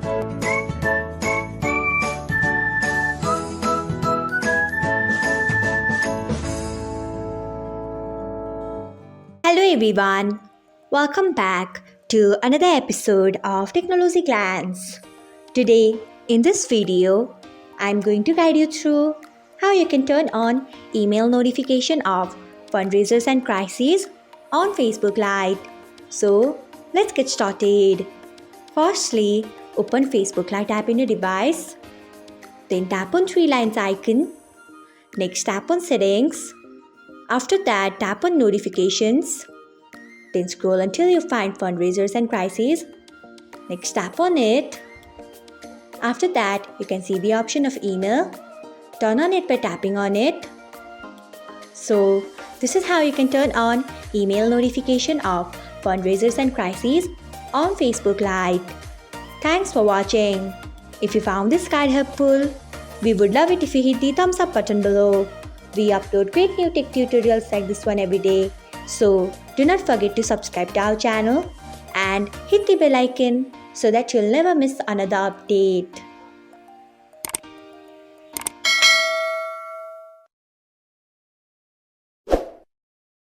Hello everyone, welcome back to another episode of Technologyglance. Today, in this video, I'm going to guide you through how you can turn on email notification of fundraisers and crises on Facebook Lite. So, let's get started. Firstly, open Facebook Lite app in your device. Then tap on three lines icon. Next, tap on settings. After that, tap on notifications. Then scroll until you find fundraisers and crises. Next, tap on it. After that, you can see the option of email. Turn on it by tapping on it. So, this is how you can turn on email notification of fundraisers and crises on Facebook Lite. Thanks for watching. If you found this guide helpful, we would love it if you hit the thumbs up button below. We upload great new tech tutorials like this one every day. So do not forget to subscribe to our channel and hit the bell icon so that you'll never miss another update.